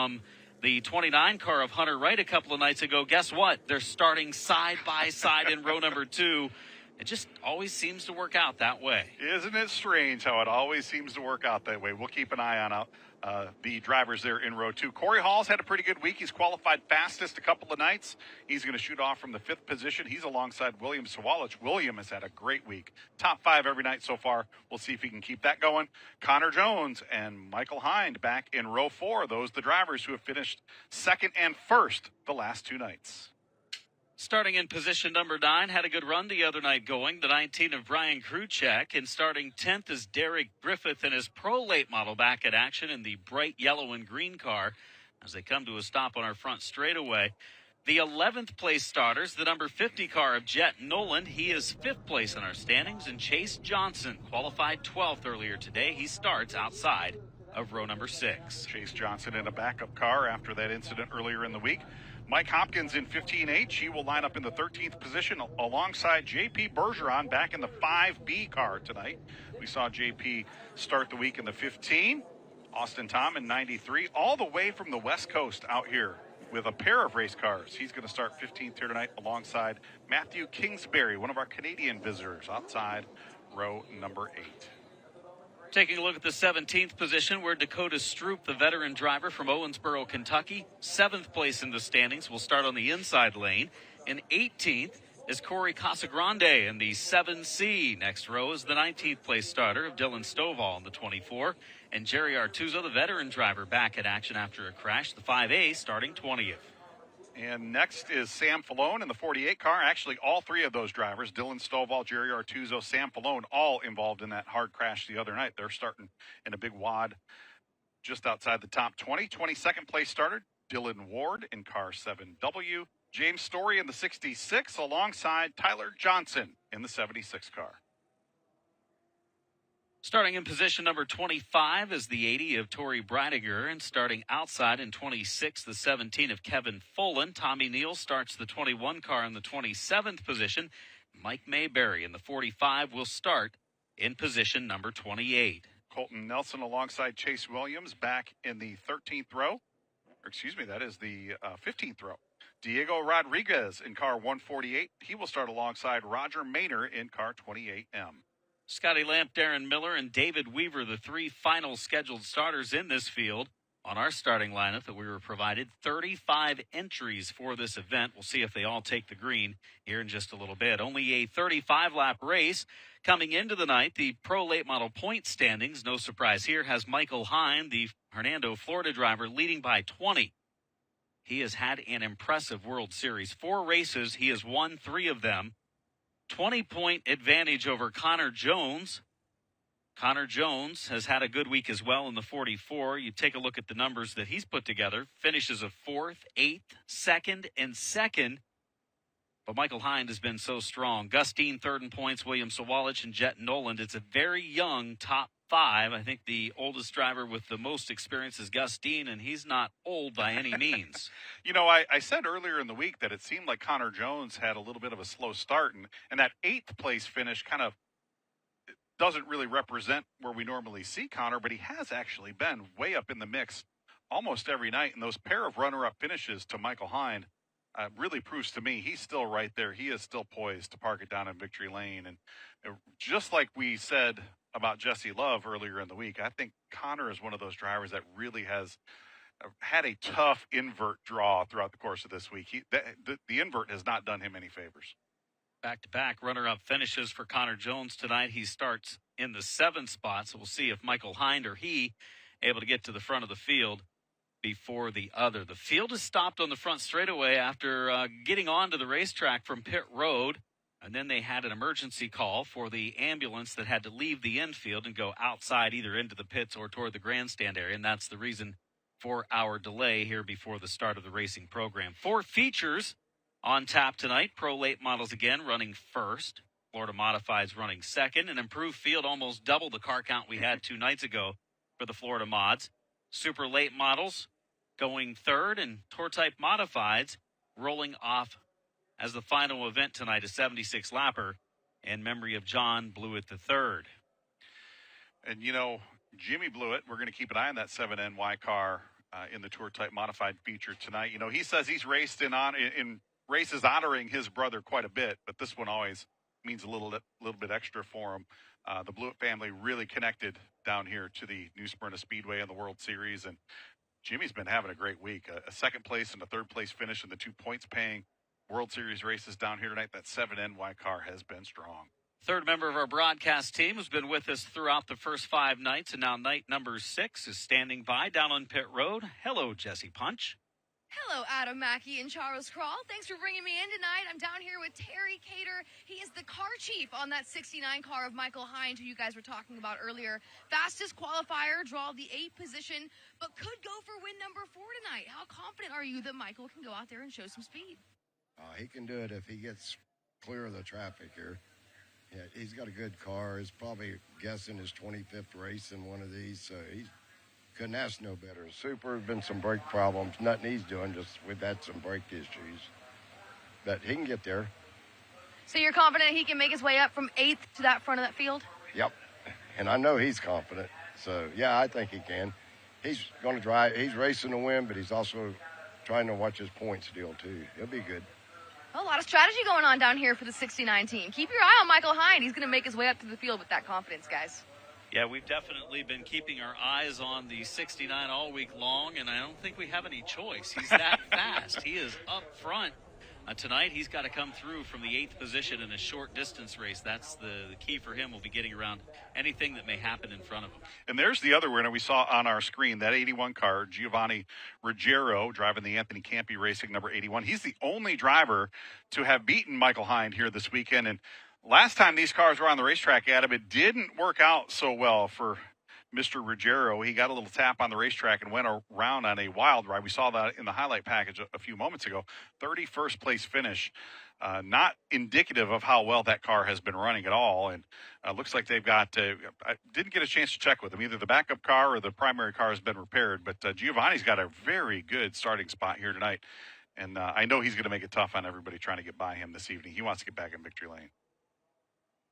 from the 29 car of Hunter Wright a couple of nights ago. Guess what? They're starting side by side in row number 2. It just always seems to work out that way. Isn't it strange how it always seems to work out that way? We'll keep an eye on the drivers there in row 2. Corey Hall's had a pretty good week. He's qualified fastest a couple of nights. He's going to shoot off from the 5th position. He's alongside William Sawalich. William has had a great week. Top 5 every night so far. We'll see if he can keep that going. Connor Jones and Michael Hine back in row 4. Those the drivers who have finished 2nd and 1st the last 2 nights. Starting in position number 9, had a good run the other night going. The 19 of Brian Kruchek. And starting 10th is Derek Griffith and his Pro Late model back at action in the bright yellow and green car as they come to a stop on our front straightaway. The 11th place starters, the number 50 car of Jet Nolan. He is 5th place in our standings. And Chase Johnson qualified 12th earlier today. He starts outside of row number 6. Chase Johnson in a backup car after that incident earlier in the week. Mike Hopkins in 15H. He will line up in the 13th position alongside J.P. Bergeron back in the 5B car tonight. We saw J.P. start the week in the 15. Austin Tom in 93. All the way from the West Coast out here with a pair of race cars. He's going to start 15th here tonight alongside Matthew Kingsbury, one of our Canadian visitors, outside row number 8. Taking a look at the 17th position, where Dakota Stroop, the veteran driver from Owensboro, Kentucky, 7th place in the standings, will start on the inside lane. In 18th is Corey Casagrande in the 7C. Next row is the 19th place starter of Dylan Stovall in the 24. And Jerry Artuzo, the veteran driver, back at action after a crash, the 5A, starting 20th. And next is Sam Falone in the 48 car. Actually, all 3 of those drivers, Dylan Stovall, Jerry Artuzo, Sam Falone, all involved in that hard crash the other night. They're starting in a big wad just outside the top 20. 22nd place starter, Dylan Ward in car 7W. James Story in the 66 alongside Tyler Johnson in the 76 car. Starting in position number 25 is the 80 of Tori Breidiger, and starting outside in 26, the 17 of Kevin Fullen. Tommy Neal starts the 21 car in the 27th position. Mike Mayberry in the 45 will start in position number 28. Colton Nelson alongside Chase Williams back in the 13th row. That is the 15th row. Diego Rodriguez in car 148. He will start alongside Roger Maynor in car 28M. Scotty Lamp, Darren Miller, and David Weaver, the 3 final scheduled starters in this field. On our starting lineup that we were provided, 35 entries for this event. We'll see if they all take the green here in just a little bit. Only a 35-lap race coming into the night. The Pro Late Model point standings, no surprise here, has Michael Hine, the Hernando, Florida driver, leading by 20. He has had an impressive World Series. 4 races, he has won 3 of them. 20-point advantage over Connor Jones. Connor Jones has had a good week as well in the 44. You take a look at the numbers that he's put together. Finishes of 4th, 8th, 2nd, and 2nd. But Michael Hine has been so strong. Gustine 3rd in points, William Sawalich and Jet Noland. It's a very young top 5. I think the oldest driver with the most experience is Gustine, and he's not old by any means. You know, I said earlier in the week that it seemed like Connor Jones had a little bit of a slow start, and that 8th place finish kind of doesn't really represent where we normally see Connor, but he has actually been way up in the mix almost every night, and those pair of runner-up finishes to Michael Hine really proves to me he's still right there. He is still poised to park it down in victory lane, and just like we said about Jesse Love earlier in the week, I think Connor is one of those drivers that really has had a tough invert draw throughout the course of this week. The invert has not done him any favors. Back-to-back runner-up finishes for Connor Jones tonight. He starts in the 7th spot, so we'll see if Michael Hine or he able to get to the front of the field before the other. The field is stopped on the front straightaway after getting onto the racetrack from pit road. And then they had an emergency call for the ambulance that had to leave the infield and go outside, either into the pits or toward the grandstand area. And that's the reason for our delay here before the start of the racing program. 4 features on tap tonight. Pro Late Models again running first. Florida Modifieds running second. An improved field, almost double the car count we had 2 nights ago for the Florida Mods. Super Late Models going third, and Tour Type Modifieds rolling off as the final event tonight, a 76-lapper in memory of John Blewett III. And, you know, Jimmy Blewett, we're going to keep an eye on that 7NY car in the Tour Type Modified feature tonight. You know, he says he's raced in races honoring his brother quite a bit, but this one always means a little bit extra for him. The Blewett family really connected down here to the New Smyrna Speedway and the World Series, and Jimmy's been having a great week. A second place and a third place finish in the 2 points paying World Series races down here tonight. That 7NY car has been strong. Third member of our broadcast team has been with us throughout the first 5 nights, and now night number 6 is standing by down on pit road. Hello, Jesse Punch. Hello, Adam Mackey and Charles Crawl. Thanks for bringing me in tonight. I'm down here with Terry Cater. He is the car chief on that 69 car of Michael Hine, who you guys were talking about earlier. Fastest qualifier, draw the 8th position, but could go for win number 4 tonight. How confident are you that Michael can go out there and show some speed? He can do it if he gets clear of the traffic here. Yeah, he's got a good car. He's probably guessing his 25th race in one of these, so he couldn't ask no better. Super has been some brake problems. Nothing he's doing, just we've had some brake issues. But he can get there. So you're confident he can make his way up from 8th to that front of that field? Yep. And I know he's confident. So, yeah, I think he can. He's going to drive. He's racing to win, but he's also trying to watch his points deal, too. He'll be good. Well, a lot of strategy going on down here for the 69 team. Keep your eye on Michael Hine. He's going to make his way up to the field with that confidence, guys. Yeah, we've definitely been keeping our eyes on the 69 all week long, and I don't think we have any choice. He's that fast. He is up front. Tonight, he's got to come through from the 8th position in a short distance race. That's the key for him. Will be getting around anything that may happen in front of him. And there's the other winner we saw on our screen, that 81 car, Giovanni Ruggiero, driving the Anthony Campi Racing number 81. He's the only driver to have beaten Michael Hine here this weekend. And last time these cars were on the racetrack, Adam, it didn't work out so well for Mr. Ruggiero. He got a little tap on the racetrack and went around on a wild ride. We saw that in the highlight package a few moments ago. 31st place finish, not indicative of how well that car has been running at all. And looks like they've got, I didn't get a chance to check with them. Either the backup car or the primary car has been repaired. But Giovanni's got a very good starting spot here tonight. And I know he's going to make it tough on everybody trying to get by him this evening. He wants to get back in victory lane.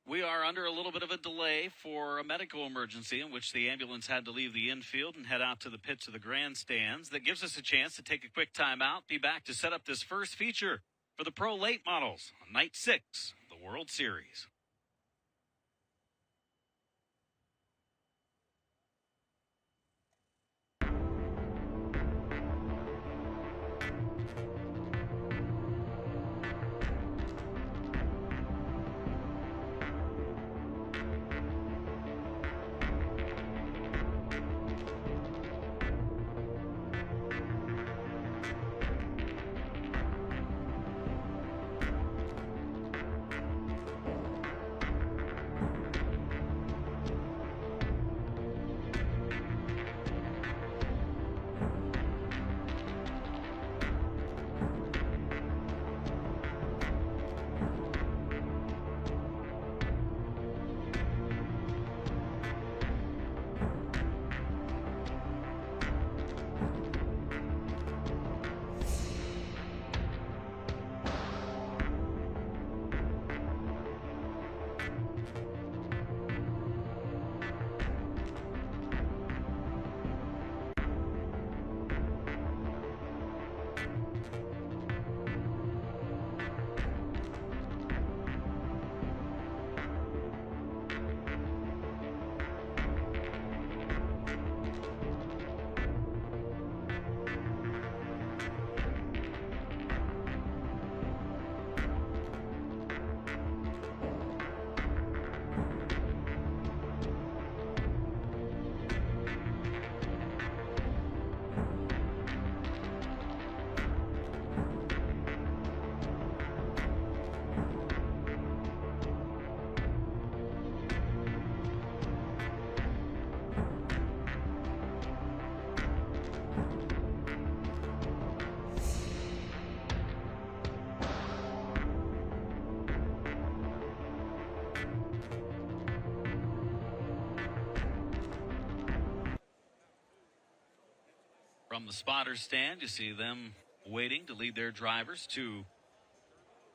We are under a little bit of a delay for a medical emergency in which the ambulance had to leave the infield and head out to the pits of the grandstands. That gives us a chance to take a quick timeout, be back to set up this first feature for the Pro Late Models on Night 6, the World Series. From the spotters stand, you see them waiting to lead their drivers to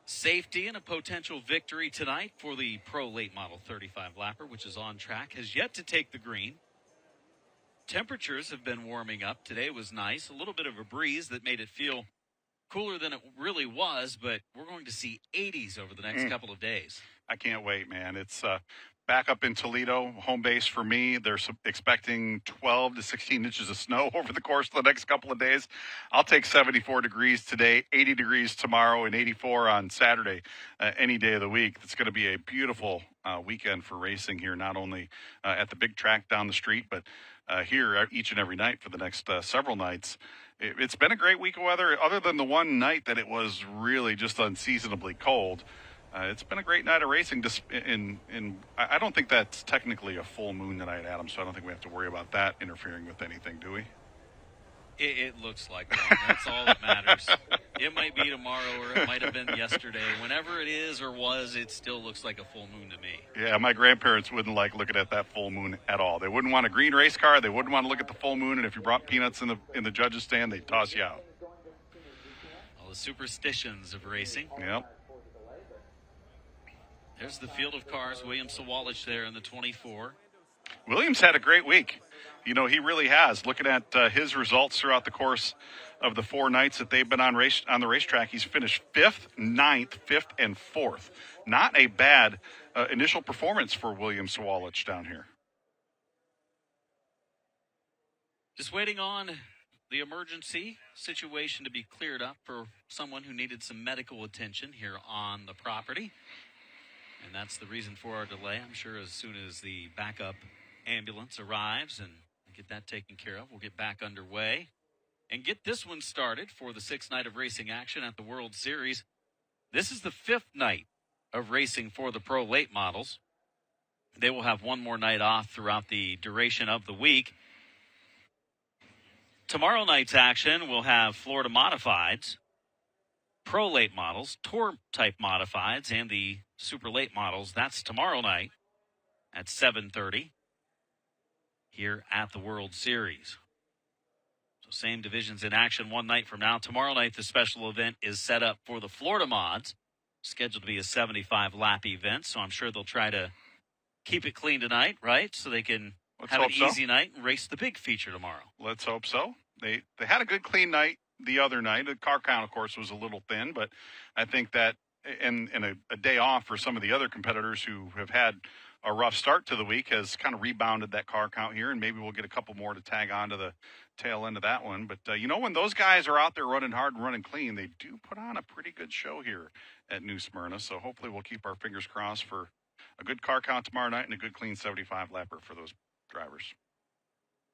safety and a potential victory tonight for the Pro Late Model 35 Lapper, which is on track, has yet to take the green. Temperatures have been warming up. Today was nice. A little bit of a breeze that made it feel cooler than it really was, but we're going to see 80s over the next couple of days. I can't wait, man. It's back up in Toledo, home base for me. They're expecting 12 to 16 inches of snow over the course of the next couple of days. I'll take 74 degrees today, 80 degrees tomorrow, and 84 on Saturday, any day of the week. It's going to be a beautiful weekend for racing here, not only at the big track down the street, but here each and every night for the next several nights. It's been a great week of weather, other than the one night that it was really just unseasonably cold. It's been a great night of racing. I don't think that's technically a full moon tonight, Adam, so I don't think we have to worry about that interfering with anything, do we? It looks like one. That's all that matters. It might be tomorrow, or it might have been yesterday. Whenever it is or was, it still looks like a full moon to me. Yeah, my grandparents wouldn't like looking at that full moon at all. They wouldn't want a green race car. They wouldn't want to look at the full moon, and if you brought peanuts in the judges' stand, they'd toss you out. All the superstitions of racing. Yep. There's the field of cars. William Sawalich there in the 24. Williams had a great week. You know, he really has. Looking at his results throughout the course of the 4 nights that they've been on the racetrack, he's finished 5th, 9th, 5th, and 4th. Not a bad initial performance for William Sawalich down here. Just waiting on the emergency situation to be cleared up for someone who needed some medical attention here on the property. And that's the reason for our delay. I'm sure as soon as the backup ambulance arrives and get that taken care of, we'll get back underway and get this one started for the 6th night of racing action at the World Series. This is the 5th night of racing for the Pro Late Models. They will have one more night off throughout the duration of the week. Tomorrow night's action will have Florida Modifieds, Pro Late Models, Tour-type Modifieds, and the Super Late Models. That's tomorrow night at 7:30 here at the World Series. So same divisions in action one night from now. Tomorrow night, the special event is set up for the Florida Mods, scheduled to be a 75-lap event, so I'm sure they'll try to keep it clean tonight, right? So they can have an easy night and race the big feature tomorrow. Let's hope so. They had a good clean night the other night. The car count, of course, was a little thin, but I think that and a day off for some of the other competitors who have had a rough start to the week has kind of rebounded that car count here, and maybe we'll get a couple more to tag on to the tail end of that one. But, you know, when those guys are out there running hard and running clean, they do put on a pretty good show here at New Smyrna. So hopefully we'll keep our fingers crossed for a good car count tomorrow night and a good clean 75-lapper for those drivers.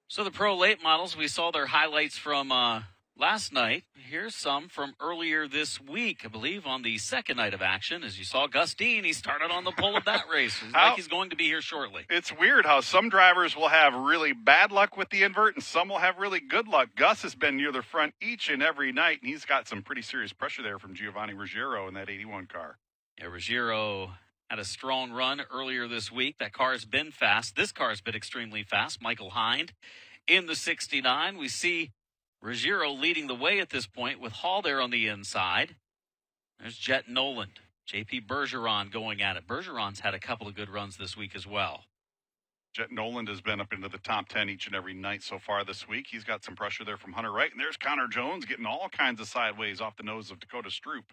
So the Pro Late Models, we saw their highlights from last night. Here's some from earlier this week, I believe, on the 2nd night of action. As you saw, Gus Dean, he started on the pole of that race. It's like he's going to be here shortly. It's weird how some drivers will have really bad luck with the invert and some will have really good luck. Gus has been near the front each and every night, and he's got some pretty serious pressure there from Giovanni Ruggiero in that 81 car. Yeah, Ruggiero had a strong run earlier this week. That car's been fast. This car's been extremely fast. Michael Hine in the 69. We see Ruggiero leading the way at this point with Hall there on the inside. There's Jet Noland. JP Bergeron going at it. Bergeron's had a couple of good runs this week as well. Jet Noland has been up into the top 10 each and every night so far this week. He's got some pressure there from Hunter Wright. And there's Connor Jones getting all kinds of sideways off the nose of Dakota Stroop.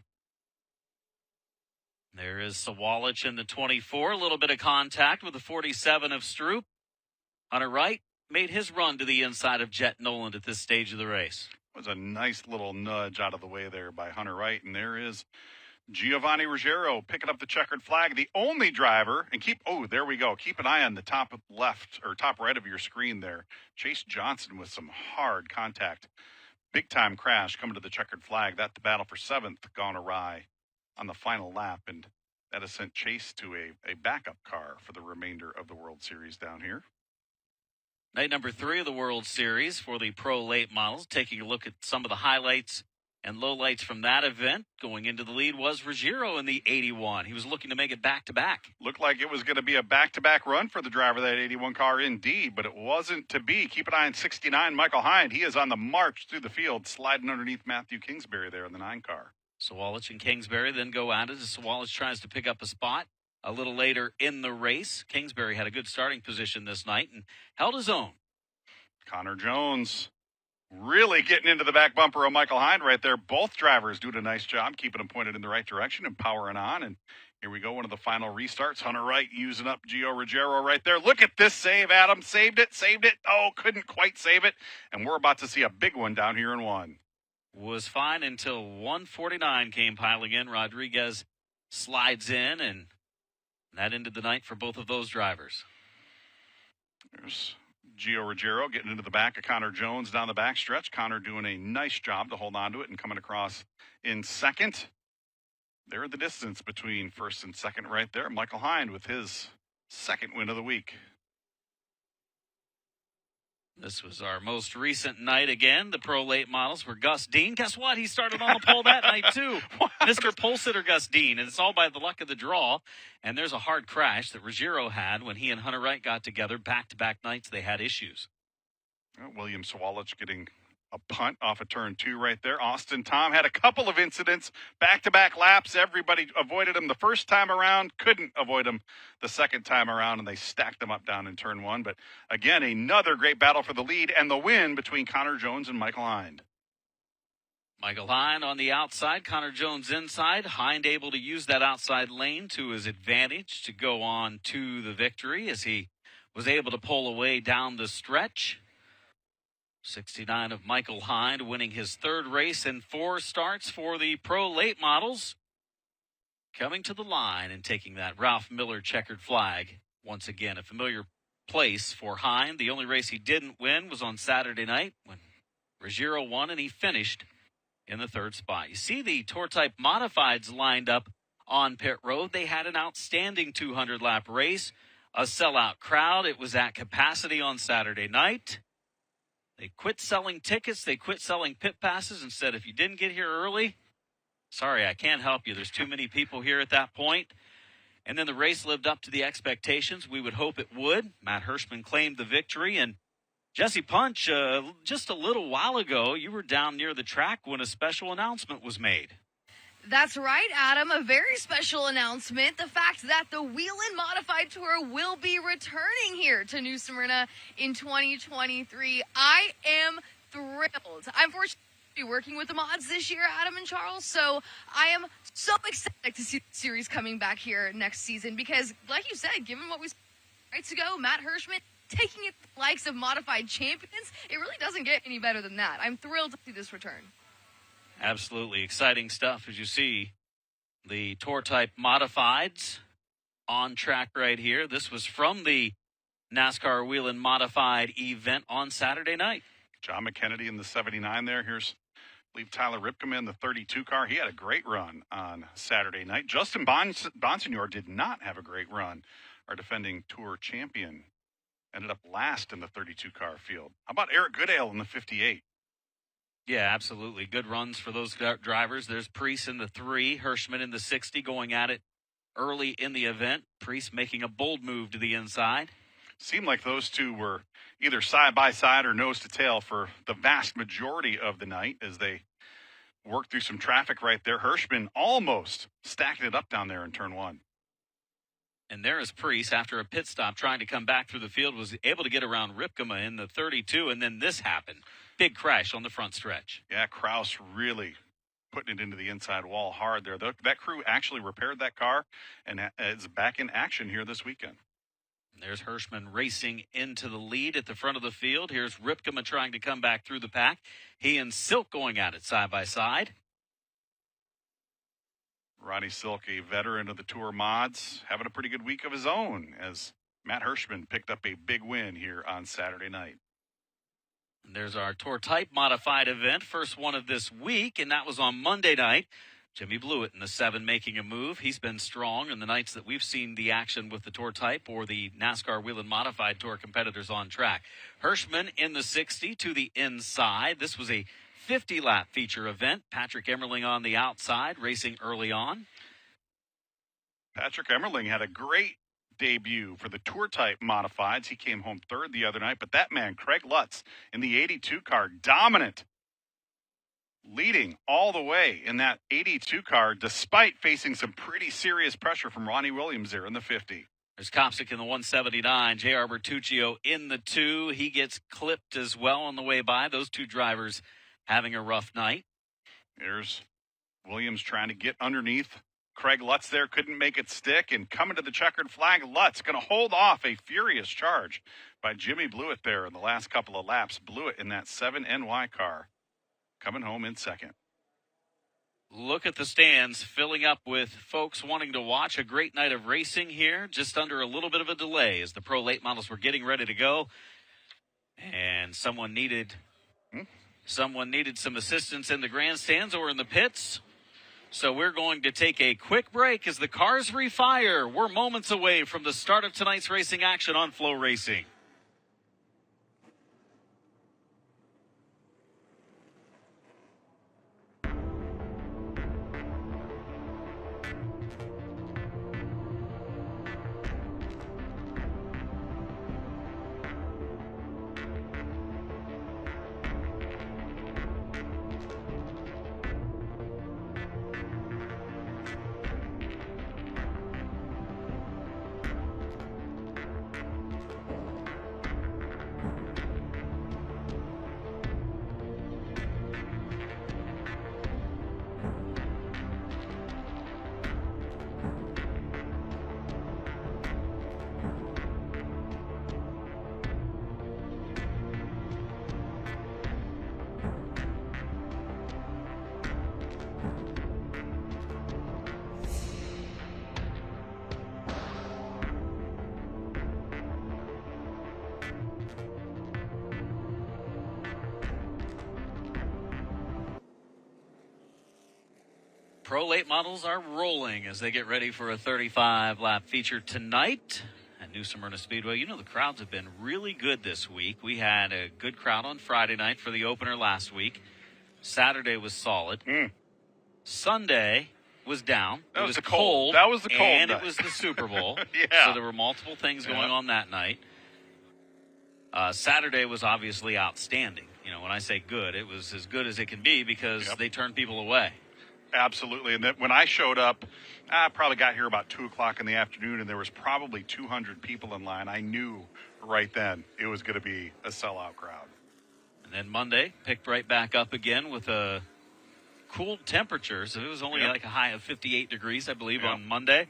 There is Sawalich in the 24. A little bit of contact with the 47 of Stroop. Hunter Wright made his run to the inside of Jet Noland at this stage of the race. It was a nice little nudge out of the way there by Hunter Wright. And there is Giovanni Ruggiero picking up the checkered flag. The only driver, and there we go. Keep an eye on the top left or top right of your screen there. Chase Johnson with some hard contact. Big time crash coming to the checkered flag. That the battle for 7th gone awry on the final lap. And that has sent Chase to a backup car for the remainder of the World Series down here. Night number 3 of the World Series for the Pro Late Models. Taking a look at some of the highlights and lowlights from that event. Going into the lead was Ruggiero in the 81. He was looking to make it back-to-back. Looked like it was going to be a back-to-back run for the driver of that 81 car indeed, but it wasn't to be. Keep an eye on 69, Michael Hine. He is on the march through the field, sliding underneath Matthew Kingsbury there in the 9 car. Sawalich and Kingsbury then go at it as Sawalich tries to pick up a spot. A little later in the race, Kingsbury had a good starting position this night and held his own. Connor Jones really getting into the back bumper of Michael Hine right there. Both drivers doing a nice job keeping them pointed in the right direction and powering on. And here we go, one of the final restarts. Hunter Wright using up Gio Ruggiero right there. Look at this save, Adam. Saved it. Oh, couldn't quite save it. And we're about to see a big one down here in one. Was fine until 149 came piling in. Rodriguez slides in, and that ended the night for both of those drivers. There's Gio Ruggiero getting into the back of Connor Jones down the backstretch. Connor doing a nice job to hold on to it and coming across in second. There in the distance between first and second right there. Michael Hine with his second win of the week. This was our most recent night again. The pro late models were Gus Dean. Guess what? He started on the pole that night too. Mr. Pole Sitter Gus Dean. And it's all by the luck of the draw. And there's a hard crash that Ruggiero had when he and Hunter Wright got together. Back-to-back nights, they had issues. William Sawalich getting a punt off of turn 2 right there. Austin Tom had a couple of incidents, back-to-back laps. Everybody avoided him the first time around, couldn't avoid him the second time around, and they stacked them up down in turn 1. But again, another great battle for the lead and the win between Connor Jones and Michael Hine. Michael Hine on the outside, Connor Jones inside. Hine able to use that outside lane to his advantage to go on to the victory as he was able to pull away down the stretch. 69 of Michael Hine winning his third race in 4 starts for the pro late models. Coming to the line and taking that Ralph Miller checkered flag. Once again, a familiar place for Hine. The only race he didn't win was on Saturday night when Ruggiero won and he finished in the 3rd spot. You see the Tour Type Modifieds lined up on pit road. They had an outstanding 200-lap race, a sellout crowd. It was at capacity on Saturday night. They quit selling tickets. They quit selling pit passes and said, if you didn't get here early, sorry, I can't help you. There's too many people here at that point. And then the race lived up to the expectations. We would hope it would. Matt Hirschman claimed the victory. And Jesse Punch, just a little while ago, you were down near the track when a special announcement was made. That's right, Adam. A very special announcement. The fact that the Whelen Modified Tour will be returning here to New Smyrna in 2023. I am thrilled. I'm fortunate to be working with the mods this year, Adam and Charles, so I am so excited to see the series coming back here next season because, like you said, given what we saw rights ago, Matt Hirschman taking it to the likes of Modified Champions, it really doesn't get any better than that. I'm thrilled to see this return. Absolutely exciting stuff as you see the Tour Type Modifieds on track right here. This was from the NASCAR Whelen Modified event on Saturday night. John McKennedy in the 79 there. Here's, I believe, Tyler Ripkema in the 32 car. He had a great run on Saturday night. Justin Bonsignor did not have a great run. Our defending Tour champion ended up last in the 32 car field. How about Eric Goodale in the 58? Yeah, absolutely. Good runs for those drivers. There's Priest in the 3, Hirschman in the 60 going at it early in the event. Priest making a bold move to the inside. Seemed like those two were either side by side or nose to tail for the vast majority of the night as they worked through some traffic right there. Hirschman almost stacking it up down there in turn 1. And there is Priest, after a pit stop, trying to come back through the field, was able to get around Ripkema in the 32, and then this happened. Big crash on the front stretch. Yeah, Kraus really putting it into the inside wall hard there. That crew actually repaired that car and is back in action here this weekend. There's Hirschman racing into the lead at the front of the field. Here's Ripkema trying to come back through the pack. He and Silk going at it side by side. Ronnie Silk, a veteran of the Tour mods, having a pretty good week of his own as Matt Hirschman picked up a big win here on Saturday night. And there's our Tour Type Modified event, first one of this week, and that was on Monday night. Jimmy Blewett in the 7 making a move. He's been strong in the nights that we've seen the action with the Tour Type or the NASCAR Whelen Modified Tour competitors on track. Hirschman in the 60 to the inside. This was a 50-lap feature event. Patrick Emmerling on the outside, racing early on. Patrick Emmerling had a great debut for the Tour Type Modifieds. He came home 3rd the other night, but that man, Craig Lutz, in the 82 car, dominant, leading all the way in that 82 car, despite facing some pretty serious pressure from Ronnie Williams there in the 50. There's Kopsick in the 179. J.R. Bertuccio in the 2. He gets clipped as well on the way by. Those two drivers having a rough night. There's Williams trying to get underneath. Craig Lutz there couldn't make it stick, and coming to the checkered flag, Lutz going to hold off a furious charge by Jimmy Blewett there in the last couple of laps. Blewett in that 7NY car coming home in second. Look at the stands filling up with folks wanting to watch a great night of racing here, just under a little bit of a delay as the Pro Late Models were getting ready to go. And someone needed some assistance in the grandstands or in the pits. So we're going to take a quick break as the cars refire. We're moments away from the start of tonight's racing action on Flow Racing. Pro Late Models are rolling as they get ready for a 35-lap feature tonight at New Smyrna Speedway. You know, the crowds have been really good this week. We had a good crowd on Friday night for the opener last week. Saturday was solid. Sunday was down. That it was was the cold. That was the cold and night. it was the Super Bowl. Yeah. So there were multiple things going on that night. Saturday was obviously outstanding. You know, when I say good, it was as good as it can be because they turned people away. Absolutely. And when I showed up, I probably got here about 2 o'clock in the afternoon, and there was probably 200 people in line. I knew right then it was going to be a sellout crowd. And then Monday picked right back up again with a cool temperature. So it was only like a high of 58 degrees, I believe, on Monday.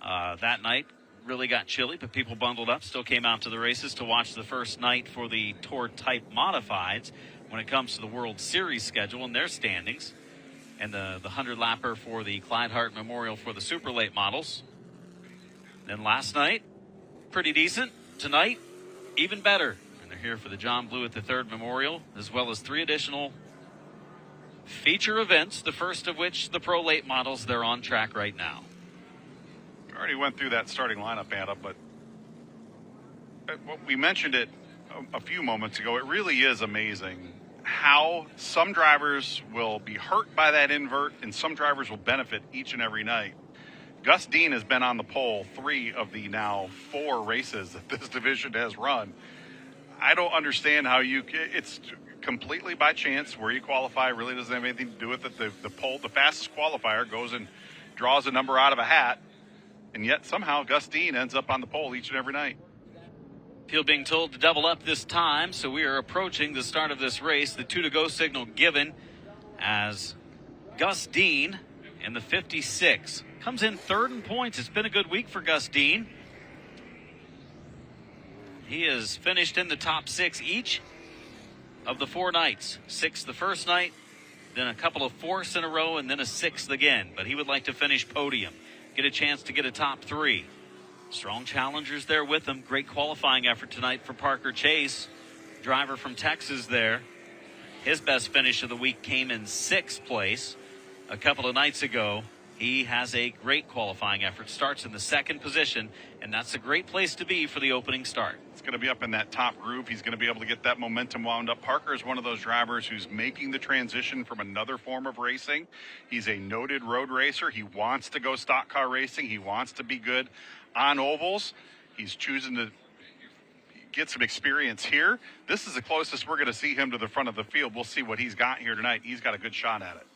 That night really got chilly, but people bundled up, still came out to the races to watch the first night for the Tour Type Modifieds when it comes to the World Series schedule and their standings. And the 100-lapper for the Clyde Hart Memorial for the Super Late Models. Then last night, pretty decent. Tonight, even better. And they're here for the John Blewett III Memorial, as well as 3 additional feature events, the first of which, the Pro Late Models. They're on track right now. We already went through that starting lineup, Anna, but we mentioned it a few moments ago. It really is amazing how some drivers will be hurt by that invert and some drivers will benefit each and every night. Gus Dean has been on the pole 3 of the now 4 races that this division has run. I don't understand how it's completely by chance where you qualify. Really doesn't have anything to do with it. The pole, the fastest qualifier goes and draws a number out of a hat, and yet somehow Gus Dean ends up on the pole each and every night. Field being told to double up this time, so we are approaching the start of this race. The 2-to-go signal given as Gus Dean in the 56 comes in 3rd in points. It's been a good week for Gus Dean. He has finished in the top 6 each of the 4 nights. 6th the first night, then a couple of 4ths in a row, and then a 6th again. But he would like to finish podium, get a chance to get a top 3. Strong challengers there with him. Great qualifying effort tonight for Parker Chase, driver from Texas there. His best finish of the week came in 6th place a couple of nights ago. He has a great qualifying effort, starts in the 2nd position, and that's a great place to be for the opening start. It's going to be up in that top group. He's going to be able to get that momentum wound up. Parker is one of those drivers who's making the transition from another form of racing. He's a noted road racer. He wants to go stock car racing. He wants to be good on ovals. He's choosing to get some experience here. This is the closest we're going to see him to the front of the field. We'll see what he's got here tonight. He's got a good shot at it.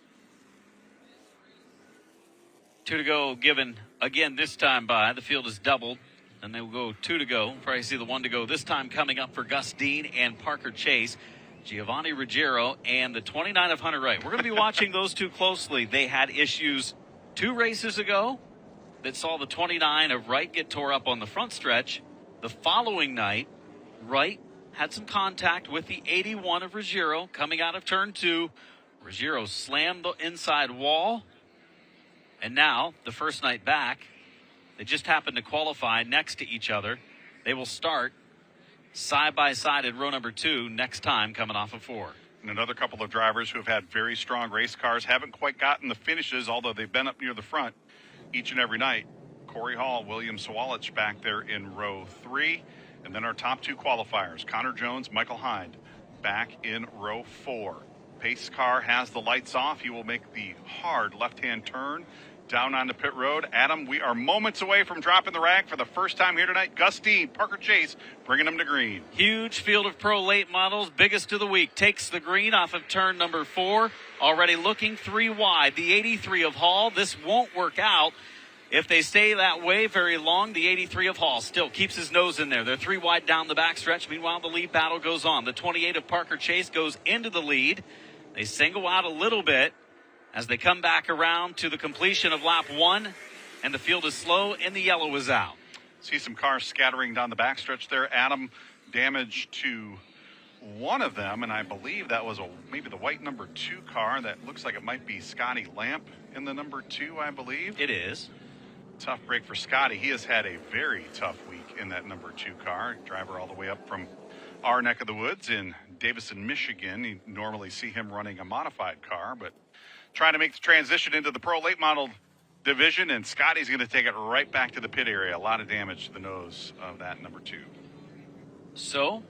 2 to go given again this time by. The field is doubled. And they will go 2 to go. Probably see the 1 to go this time coming up for Gus Dean and Parker Chase. Giovanni Ruggiero and the 29 of Hunter Wright. We're going to be watching those two closely. They had issues 2 races ago that saw the 29 of Wright get tore up on the front stretch. The following night, Wright had some contact with the 81 of Ruggiero coming out of turn 2. Ruggiero slammed the inside wall. And now, the first night back, they just happened to qualify next to each other. They will start side by side at row number 2 next time coming off of 4. And another couple of drivers who have had very strong race cars haven't quite gotten the finishes, although they've been up near the front each and every night. Corey Hall, William Sawalich back there in row 3. And then our top 2 qualifiers, Connor Jones, Michael Hine, back in row 4. Pace car has the lights off. He will make the hard left-hand turn down onto pit road. Adam, we are moments away from dropping the rag for the first time here tonight. Gus Dean, Parker Chase, bringing them to green. Huge field of pro late models. Biggest of the week takes the green off of turn number 4. Already looking 3 wide. The 83 of Hall. This won't work out. If they stay that way very long, the 83 of Hall still keeps his nose in there. They're 3 wide down the backstretch. Meanwhile, the lead battle goes on. The 28 of Parker Chase goes into the lead. They single out a little bit as they come back around to the completion of lap 1, and the field is slow and the yellow is out. See some cars scattering down the backstretch there. Adam, damage to one of them, and I believe that was maybe the white number 2 car. That looks like it might be Scotty Lamp in the number 2, I believe. It is. Tough break for Scotty. He has had a very tough week in that number 2 car. Driver all the way up from our neck of the woods in Davison, Michigan. You normally see him running a modified car, but trying to make the transition into the pro late model division, and Scotty's going to take it right back to the pit area. A lot of damage to the nose of that number 2. So,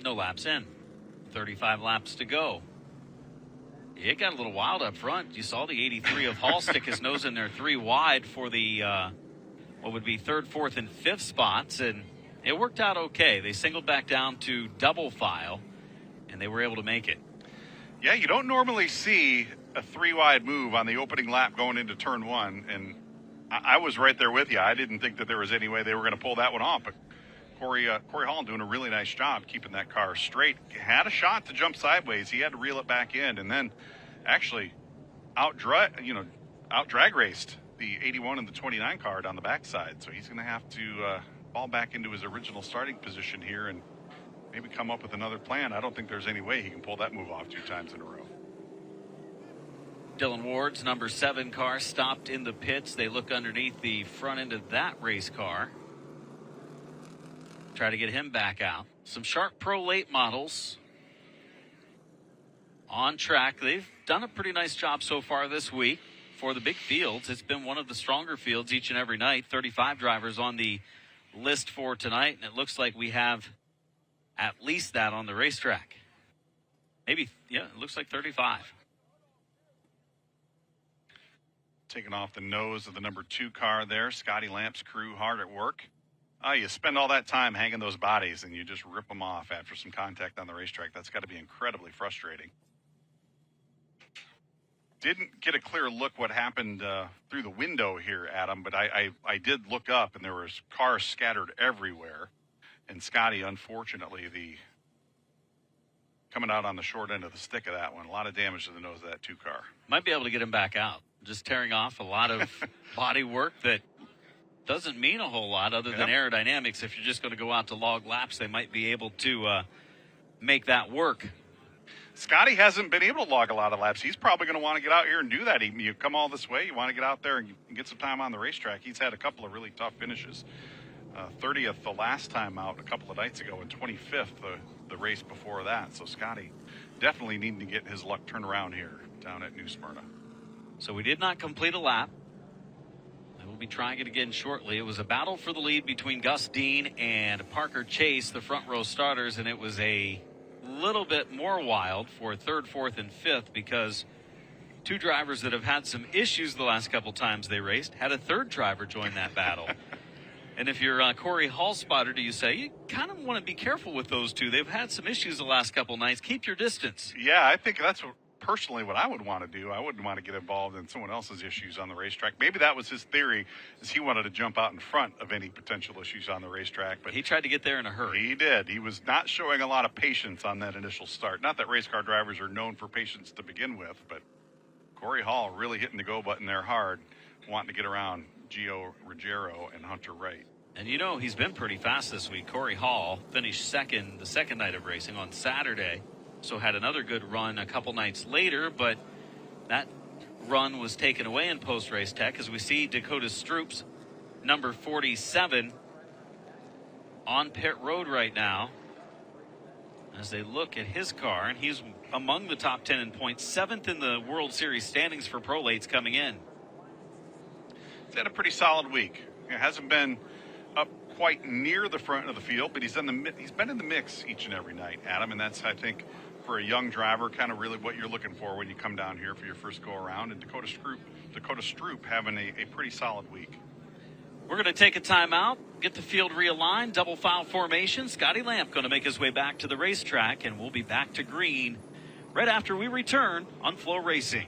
no laps in. 35 laps to go. It got a little wild up front. You saw the 83 of Hall stick his nose in there 3 wide for the what would be 3rd, 4th, and 5th spots, and it worked out okay. They singled back down to double file, and they were able to make it. Yeah, you don't normally see a 3 wide move on the opening lap going into turn 1, and I was right there with you. I didn't think that there was any way they were going to pull that one off, but Corey Hall doing a really nice job keeping that car straight. Had a shot to jump sideways. He had to reel it back in, and then actually out drag raced the 81 and the 29 car down the backside. So he's going to have to fall back into his original starting position here and maybe come up with another plan. I don't think there's any way he can pull that move off 2 times in a row. Dylan Ward's number 7 car stopped in the pits. They look underneath the front end of that race car. Try to get him back out. Some sharp pro late models on track. They've done a pretty nice job so far this week for the big fields. It's been one of the stronger fields each and every night. 35 drivers on the list for tonight, and it looks like we have at least that on the racetrack. Maybe, yeah, it looks like 35. Taking off the nose of the number 2 car there. Scotty Lamp's crew hard at work. You spend all that time hanging those bodies and you just rip them off after some contact on the racetrack. That's got to be incredibly frustrating. Didn't get a clear look what happened through the window here, Adam, but I did look up and there was cars scattered everywhere. And Scotty, unfortunately, coming out on the short end of the stick of that one. A lot of damage to the nose of that 2 car. Might be able to get him back out. Just tearing off a lot of body work that doesn't mean a whole lot other than aerodynamics. If you're just going to go out to log laps, they might be able to make that work. Scotty hasn't been able to log a lot of laps. He's probably going to want to get out here and do that. You come all this way, you want to get out there and get some time on the racetrack. He's had a couple of really tough finishes. 30th the last time out a couple of nights ago, and 25th the race before that. So Scotty definitely needing to get his luck turned around here down at New Smyrna. So we did not complete a lap. We'll be trying it again shortly. It was a battle for the lead between Gus Dean and Parker Chase, the front row starters, and it was a little bit more wild for 3rd, 4th, and 5th because 2 drivers that have had some issues the last couple times they raced had a 3rd driver join that battle. And if you're a Corey Hall spotter, do you say you kind of want to be careful with those 2? They've had some issues the last couple nights. Keep your distance. Yeah, I think that's what personally, what I would want to do, I wouldn't want to get involved in someone else's issues on the racetrack. Maybe that was his theory, is he wanted to jump out in front of any potential issues on the racetrack. But he tried to get there in a hurry. He did. He was not showing a lot of patience on that initial start. Not that race car drivers are known for patience to begin with, but Corey Hall really hitting the go button there hard, wanting to get around Gio Ruggiero and Hunter Wright. And you know, he's been pretty fast this week. Corey Hall finished second the second night of racing on Saturday. So had another good run a couple nights later, but that run was taken away in post-race tech as we see Dakota Stroop's number 47 on pit road right now as they look at his car, and he's among the top 10 in points, 7th in the World Series standings for prolates coming in. He's had a pretty solid week. It hasn't been up quite near the front of the field, but he's been in the mix each and every night, Adam, and that's, I think, for a young driver, kind of really what you're looking for when you come down here for your first go around. And Dakota Stroop having a pretty solid week. We're going to take a timeout, get the field realigned, double file formation. Scotty Lamp going to make his way back to the racetrack, and we'll be back to green right after we return on Flow Racing.